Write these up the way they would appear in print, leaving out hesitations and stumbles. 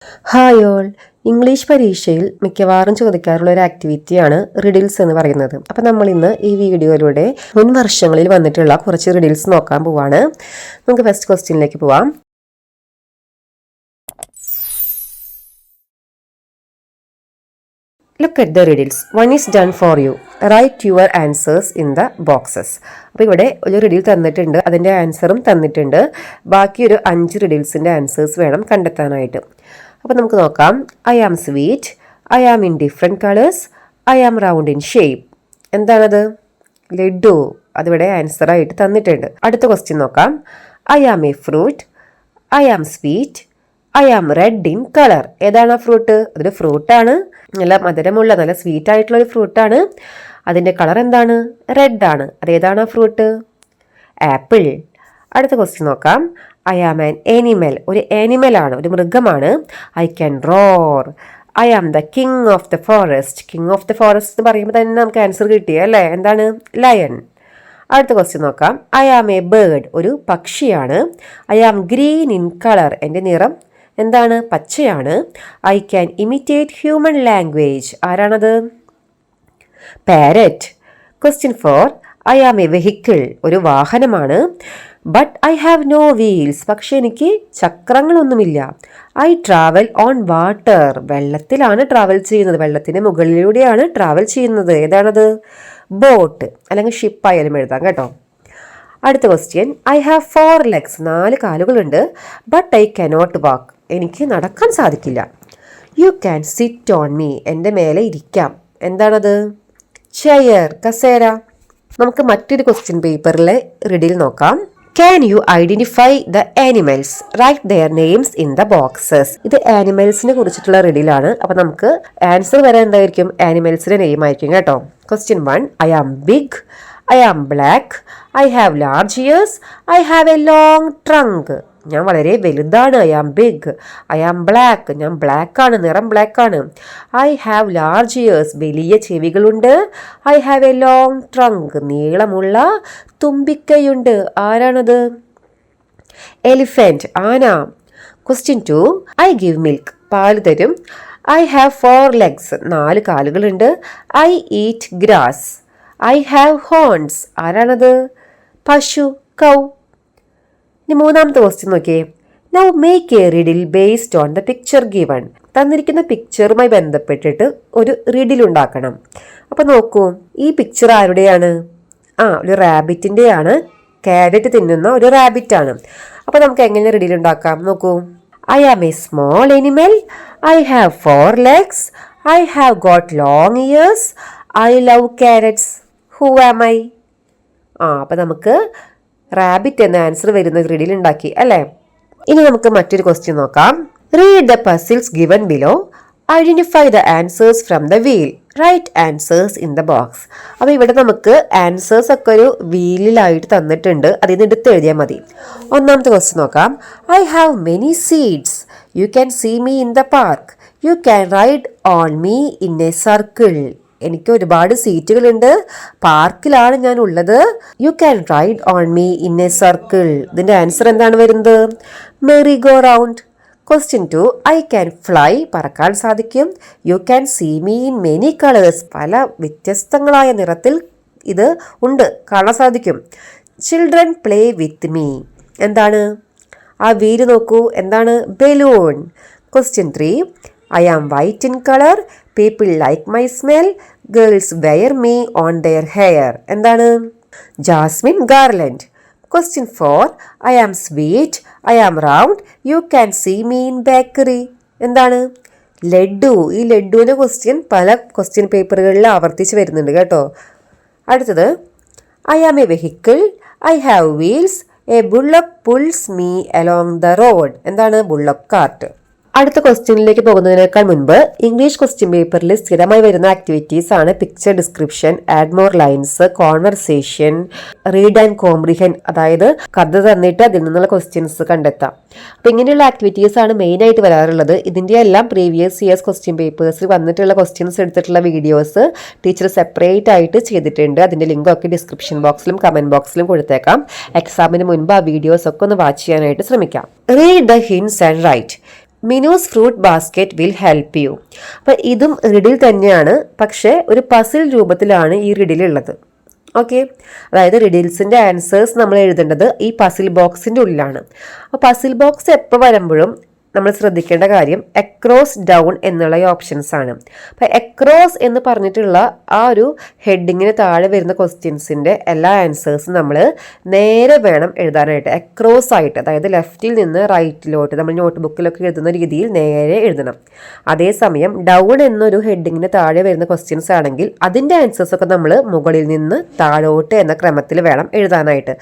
Hi all. English പരീക്ഷയിൽ മിക്കവാറും ചോദിക്കാറുള്ള ഒരു ആക്ടിവിറ്റിയാണ് റിഡിൽസ് എന്ന് പറയുന്നത്. അപ്പം നമ്മൾ ഇന്ന് ഈ വീഡിയോയിലൂടെ മുൻ വർഷങ്ങളിൽ വന്നിട്ടുള്ള കുറച്ച് റിഡിൽസ് നോക്കാൻ പോവാണ്. നമുക്ക് ഫസ്റ്റ് ക്വസ്റ്റ്യനിലേക്ക് പോവാം. Look at the riddles. One is done for you. Write your answers in the boxes. അപ്പോൾ ഇവിടെ ഒരു റിഡിൽ തന്നിട്ടുണ്ട്, അതിൻ്റെ ആൻസറും തന്നിട്ടുണ്ട്. ബാക്കി ഒരു 5 റിഡിൽസിൻ്റെ ആൻസേഴ്സ് വേണം കണ്ടെത്താനായിട്ട്. അപ്പോൾ നമുക്ക് നോക്കാം. I am sweet, I am in different colours, I am round in shape. എന്താണത്? ലഡു. അതിവിടെ ആൻസറായിട്ട് തന്നിട്ടുണ്ട്. അടുത്ത ക്വസ്റ്റ്യൻ നോക്കാം. I am a fruit, I am sweet, I am red in colour. ഏതാണ് ആ ഫ്രൂട്ട്? അതൊരു ഫ്രൂട്ടാണ്, നല്ല മധുരമുള്ള നല്ല സ്വീറ്റ് ആയിട്ടുള്ള ഒരു ഫ്രൂട്ടാണ്. അതിൻ്റെ കളർ എന്താണ്? റെഡ് ആണ്. അതേതാണ് ആ ഫ്രൂട്ട്? ആപ്പിൾ. അടുത്ത ക്വസ്റ്റ്യൻ നോക്കാം. I am an animal. ഒരു ആനിമലാണ്, ഒരു മൃഗമാണ്. I can roar. I am the king of the forest. King of the forest എന്ന് പറയുമ്പോൾ തന്നെ നമുക്ക് ആൻസർ കിട്ടിയ അല്ലേ? എന്താണ്? ലയൺ. അടുത്ത ക്വസ്റ്റ്യൻ നോക്കാം. I am a bird. ഒരു പക്ഷിയാണ്. I am green in colour. എൻ്റെ നിറം എന്താണ്? പച്ചയാണ്. I can imitate human language. ആരാണത്? Parrot. Question 4. I am a vehicle. ഒരു വാഹനമാണ്. But I have no wheels. പക്ഷെ എനിക്ക് ചക്രങ്ങളൊന്നുമില്ല. I travel on water. വെള്ളത്തിലാണ് ട്രാവൽ ചെയ്യുന്നത്, വെള്ളത്തിന് മുകളിലൂടെയാണ് ട്രാവൽ ചെയ്യുന്നത്. ഏതാണത്? ബോട്ട് അല്ലെങ്കിൽ ഷിപ്പായാലും എഴുതാം കേട്ടോ. അടുത്ത ക്വസ്റ്റ്യൻ. I have 4 legs. 4 കാലുകളുണ്ട്. But I cannot walk. എനിക്ക് നടക്കാൻ സാധിക്കില്ല. You can sit on me. എൻ്റെ മേലെ ഇരിക്കാം. എന്താണത്? ചെയർ, കസേര. നമുക്ക് മറ്റൊരു ക്വസ്റ്റ്യൻ പേപ്പറിലെ റിഡിൽ നോക്കാം. Can you identify the animals? Write their names in the boxes. ഇത് ആനിമൽസിനെ കുറിച്ചിട്ടുള്ള റിഡിലാണ്. അപ്പോൾ നമുക്ക് ആൻസർ വരാൻ എന്തായിരിക്കും? ആനിമൽസിന്റെ നെയിം ആയിരിക്കും കേട്ടോ. Question 1. I am big, I am black, I have large ears, I have a long trunk. ഞാൻ വളരെ വലുതാണ്. I am big. I am black. ഞാൻ ബ്ലാക്ക് ആണ്, നിറം ബ്ലാക്ക് ആണ്. I have large ears. വലിയ ചെവികളുണ്ട്. I have a long trunk. നീളമുള്ള തുമ്പിക്കൈയുണ്ട്. ആരാണത്? എലിഫന്റ്, ആന. ക്വസ്റ്റ്യൻ 2. I give milk. പാല് തരും. I have 4 legs. 4 കാലുകളുണ്ട്. I eat grass. I have horns. ആരാണത്? പശു, കൗ. ഇനി മൂന്നാമത്തെ ക്വസ്റ്റ്യൻ നോക്കിയേ. Now make A riddle based on the picture given. തന്നിരിക്കുന്ന പിക്ചറുമായി ബന്ധപ്പെട്ടിട്ട് ഒരു റിഡിൽ ഉണ്ടാക്കണം. അപ്പോൾ നോക്കൂ, ഈ പിക്ചർ ആരുടെയാണ്? ഒരു റാബിറ്റിൻ്റെയാണ്. ക്യാരറ്റ് തിന്നുന്ന ഒരു റാബിറ്റാണ്. അപ്പോൾ നമുക്ക് എങ്ങനെ റിഡിൽ ഉണ്ടാക്കാം? നോക്കൂ. I am a small animal, I have 4 legs, I have got long ears, I love carrots, who am I? അപ്പോൾ നമുക്ക് റാബിറ്റ് എന്ന ആൻസർ വരുന്ന റിഡിൽ ഉണ്ടാക്കി അല്ലേ? ഇനി നമുക്ക് മറ്റൊരു ക്വസ്റ്റ്യൻ നോക്കാം. Read the puzzles given below, identify the answers from the wheel, write answers in the box. അപ്പോൾ ഇവിടെ നമുക്ക് ആൻസേഴ്സ് ഒക്കെ ഒരു വീലിലായിട്ട് തന്നിട്ടുണ്ട്, അതിൽ നിന്ന് എടുത്ത് എഴുതിയാൽ മതി. ഒന്നാമത്തെ ക്വസ്റ്റ്യൻ നോക്കാം. I have many seats, you can see me in the park, you can ride on me in a circle. എനിക്ക് ഒരുപാട് സീറ്റുകളുണ്ട്, പാർക്കിലാണ് ഞാൻ ഉള്ളത്. You can ride on me in a circle. ഇതിന്റെ ആൻസർ എന്താണ് വരുന്നത്? Merry go round. Question 2. I can fly. പറക്കാൻ സാധിക്കും. You can see me in many colours. പല വ്യത്യസ്തങ്ങളായ നിറത്തിൽ ഇത് ഉണ്ട്, കാണാൻ സാധിക്കും. Children play with me. എന്താണ്? ആ വീല് നോക്കൂ, എന്താണ്? Balloon. Question 3. I am white in colour, people like my smell, girls wear me on their hair. എന്താണ്? Jasmine garland. Question 4. I am sweet, I am round, you can see me in bakery. എന്താണ്? ലഡു. ഈ ലഡുവിൻ്റെ question പല question പേപ്പറുകളിൽ ആവർത്തിച്ച് വരുന്നുണ്ട് കേട്ടോ. അടുത്തത്. I am a vehicle, I have wheels, a bullock pulls me along the road. എന്താണ്? Bullock cart. അടുത്ത ക്വസ്റ്റ്യനിലേക്ക് പോകുന്നതിനേക്കാൾ മുൻപ് ഇംഗ്ലീഷ് ക്വസ്റ്റ്യൻ പേപ്പറിൽ സ്ഥിരമായി വരുന്ന ആക്ടിവിറ്റീസ് ആണ് picture description, add more lines, conversation, read and comprehend. അതായത് കഥ തന്നിട്ട് അതിൽ നിന്നുള്ള ക്വസ്റ്റ്യൻസ് കണ്ടെത്താം. അപ്പം ഇങ്ങനെയുള്ള ആക്ടിവിറ്റീസ് ആണ് മെയിൻ ആയിട്ട് വരാറുള്ളത്. ഇതിൻ്റെ എല്ലാം പ്രീവിയസ് ഇയേഴ്സ് ക്വസ്റ്റ്യൻ പേപ്പേഴ്സിൽ വന്നിട്ടുള്ള ക്വസ്റ്റ്യൻസ് എടുത്തിട്ടുള്ള വീഡിയോസ് ടീച്ചർ സെപ്പറേറ്റ് ആയിട്ട് ചെയ്തിട്ടുണ്ട്. അതിൻ്റെ ലിങ്കൊക്കെ ഡിസ്ക്രിപ്ഷൻ ബോക്സിലും കമൻറ്റ് ബോക്സിലും കൊടുത്തേക്കാം. എക്സാമിന് മുൻപ് ആ വീഡിയോസ് ഒക്കെ ഒന്ന് വാച്ച് ചെയ്യാനായിട്ട് ശ്രമിക്കാം. Read the hints and write. Minu's fruit basket will help you. അപ്പം ഇതും റിഡിൽ തന്നെയാണ്, പക്ഷേ ഒരു പസിൽ രൂപത്തിലാണ് ഈ റിഡിലുള്ളത്. ഓക്കെ, അതായത് റിഡിൽസിൻ്റെ ആൻസേഴ്സ് നമ്മൾ എഴുതേണ്ടത് ഈ പസിൽ ബോക്സിൻ്റെ ഉള്ളിലാണ്. അപ്പോൾ പസിൽ ബോക്സ് എപ്പോൾ വരുമ്പോഴും നമ്മൾ ശ്രദ്ധിക്കേണ്ട കാര്യം എക്രോസ് ഡൗൺ എന്നുള്ള ഈ ഓപ്ഷൻസ് ആണ്. അപ്പോൾ എക്രോസ് എന്ന് പറഞ്ഞിട്ടുള്ള ആ ഒരു ഹെഡിങ്ങിന് താഴെ വരുന്ന ക്വസ്റ്റ്യൻസിൻ്റെ എല്ലാ ആൻസേഴ്സും നമ്മൾ നേരെ വേണം എഴുതാനായിട്ട്, എക്രോസ് ആയിട്ട്, അതായത് ലെഫ്റ്റിൽ നിന്ന് റൈറ്റിലോട്ട് നമ്മൾ നോട്ട് ബുക്കിലൊക്കെ എഴുതുന്ന രീതിയിൽ നേരെ എഴുതണം. അതേസമയം ഡൗൺ എന്നൊരു ഹെഡിങ്ങിന് താഴെ വരുന്ന ക്വസ്റ്റ്യൻസ് ആണെങ്കിൽ അതിൻ്റെ ആൻസേഴ്സൊക്കെ നമ്മൾ മുകളിൽ നിന്ന് താഴോട്ട് എന്ന ക്രമത്തിൽ വേണം എഴുതാനായിട്ട്.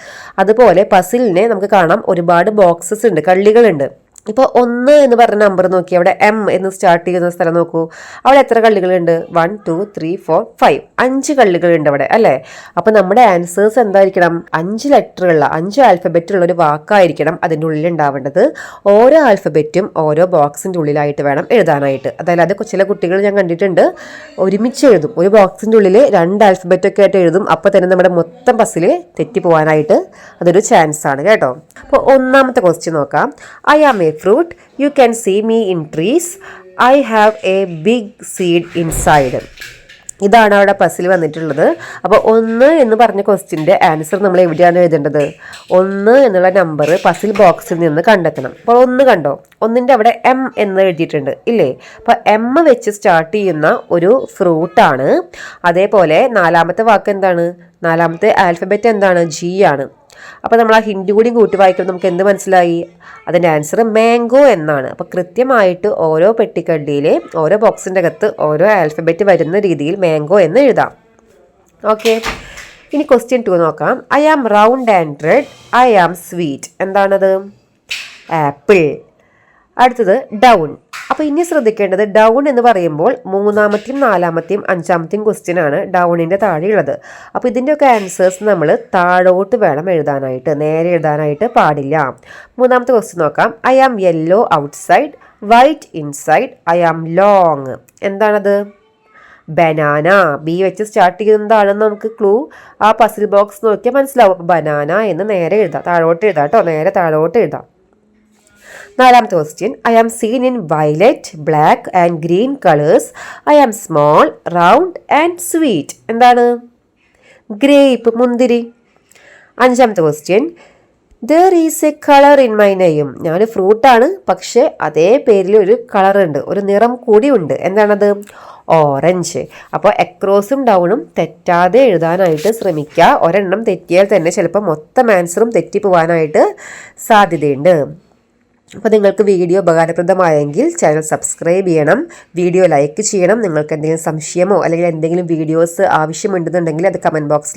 അതുപോലെ പസിലിനെ നമുക്ക് കാണാം ഒരുപാട് ബോക്സസ് ഉണ്ട്, കള്ളികളുണ്ട്. ഇപ്പോൾ 1 എന്ന് പറഞ്ഞ നമ്പർ നോക്കി, അവിടെ M എന്ന് സ്റ്റാർട്ട് ചെയ്യുന്ന സ്ഥലം നോക്കൂ, അവിടെ എത്ര കള്ളികളുണ്ട്? 1 2 3 4 5 5 കള്ളികളുണ്ട് അവിടെ, അല്ലേ? അപ്പോൾ നമ്മുടെ ആൻസേഴ്സ് എന്തായിരിക്കണം? 5 ലെറ്ററുള്ള 5 ആൽഫബറ്റുള്ള ഒരു വാക്കായിരിക്കണം അതിൻ്റെ ഉള്ളിൽ ഉണ്ടാവേണ്ടത്. ഓരോ ആൽഫബറ്റും ഓരോ ബോക്സിൻ്റെ ഉള്ളിലായിട്ട് വേണം എഴുതാനായിട്ട്. അതായത് ചില കുട്ടികൾ ഞാൻ കണ്ടിട്ടുണ്ട് ഒരുമിച്ച് എഴുതും, ഒരു ബോക്സിൻ്റെ ഉള്ളിൽ 2 ആൽഫബറ്റൊക്കെ ആയിട്ട് എഴുതും. അപ്പോൾ തന്നെ നമ്മുടെ മൊത്തം പസിൽ തെറ്റിപ്പോവാനായിട്ട് അതൊരു ചാൻസ് ആണ് കേട്ടോ. അപ്പോൾ ഒന്നാമത്തെ ക്വസ്റ്റ്യൻ നോക്കാം. I am a fruit, you can see me in trees, I have a big seed inside. ഇതാണ് അവിടെ പസിൽ വന്നിട്ടുള്ളത്. അപ്പോൾ 1 എന്ന് പറഞ്ഞ ക്വസ്റ്റ്യൻ്റെ ആൻസർ നമ്മൾ എവിടെയാണ് എഴുതേണ്ടത്? 1 എന്നുള്ള നമ്പർ പസിൽ ബോക്സിൽ നിന്ന് കണ്ടെത്തണം. അപ്പോൾ 1 കണ്ടോ, 1ൻ്റെ അവിടെ M എന്ന് എഴുതിയിട്ടുണ്ട് ഇല്ലേ? അപ്പോൾ M വെച്ച് സ്റ്റാർട്ട് ചെയ്യുന്ന ഒരു ഫ്രൂട്ടാണ്. അതേപോലെ 4ാമത്തെ വാക്ക് എന്താണ്? 4ാമത്തെ ആൽഫബറ്റ് എന്താണ്? G ആണ്. അപ്പോൾ നമ്മൾ ആ ഹിൻഡ് കൂടി കൂട്ടി വായിക്കുമ്പോൾ നമുക്ക് എന്ത് മനസ്സിലായി? അതിൻ്റെ ആൻസർ മാംഗോ എന്നാണ്. അപ്പോൾ കൃത്യമായിട്ട് ഓരോ പെട്ടിക്കള്ളിയിലെ ഓരോ ബോക്സിൻ്റെ അകത്ത് ഓരോ ആൽഫബറ്റ് വരുന്ന രീതിയിൽ മാംഗോ എന്ന് എഴുതാം. ഓക്കെ, ഇനി ക്വസ്റ്റ്യൻ 2 നോക്കാം. I am round and red, I am sweet. എന്താണത്? ആപ്പിൾ. അടുത്തത് ഡൗൺ. അപ്പോൾ ഇനി ശ്രദ്ധിക്കേണ്ടത് ഡൗൺ എന്ന് പറയുമ്പോൾ 3ാമത്തെയും 4ാമത്തെയും 5ാമത്തെയും ക്വസ്റ്റ്യൻ ആണ് ഡൗണിൻ്റെ താഴെയുള്ളത്. അപ്പോൾ ഇതിൻ്റെയൊക്കെ ആൻസേഴ്സ് നമ്മൾ താഴോട്ട് വേണം എഴുതാനായിട്ട്, നേരെ എഴുതാനായിട്ട് പാടില്ല. 3ാമത്തെ ക്വസ്റ്റ്യൻ നോക്കാം. I am yellow outside, white inside, I am long. എന്താണത്? ബനാന. ബി വെച്ച് സ്റ്റാർട്ട് ചെയ്യുന്നതാണെന്ന് നമുക്ക് ക്ലൂ ആ പസിൽ ബോക്സ് നോക്കിയാൽ മനസ്സിലാവും. അപ്പോൾ ബനാന എന്ന് നേരെ എഴുതാം, താഴോട്ട് എഴുതാം കേട്ടോ, നേരെ താഴോട്ട് എഴുതാം. 4ാമത്തെ question. I am seen in violet, black and green colours, I am small, round and sweet. എന്താണ്? ഗ്രേപ്പ്, മുന്തിരി. 5ാമത്തെ question. There is a colour in my name. ഞാനൊരു ഫ്രൂട്ടാണ്, പക്ഷേ അതേ പേരിൽ ഒരു കളറുണ്ട്, ഒരു നിറം കൂടി ഉണ്ട്. എന്താണത്? ഓറഞ്ച്. അപ്പോൾ എക്രോസും ഡൗണും തെറ്റാതെ എഴുതാനായിട്ട് ശ്രമിക്കുക. ഒരെണ്ണം തെറ്റിയാൽ തന്നെ ചിലപ്പോൾ മൊത്തം ആൻസറും തെറ്റിപ്പോവാനായിട്ട് സാധ്യതയുണ്ട്. അപ്പോൾ നിങ്ങൾക്ക് വീഡിയോ ഉപകാരപ്രദമായെങ്കിൽ ചാനൽ സബ്സ്ക്രൈബ് ചെയ്യണം, വീഡിയോ ലൈക്ക് ചെയ്യണം. നിങ്ങൾക്ക് എന്തെങ്കിലും സംശയമോ അല്ലെങ്കിൽ എന്തെങ്കിലും വീഡിയോസ് ആവശ്യമുണ്ടെന്നുണ്ടെങ്കിൽ അത് കമൻറ്റ് ബോക്സിൽ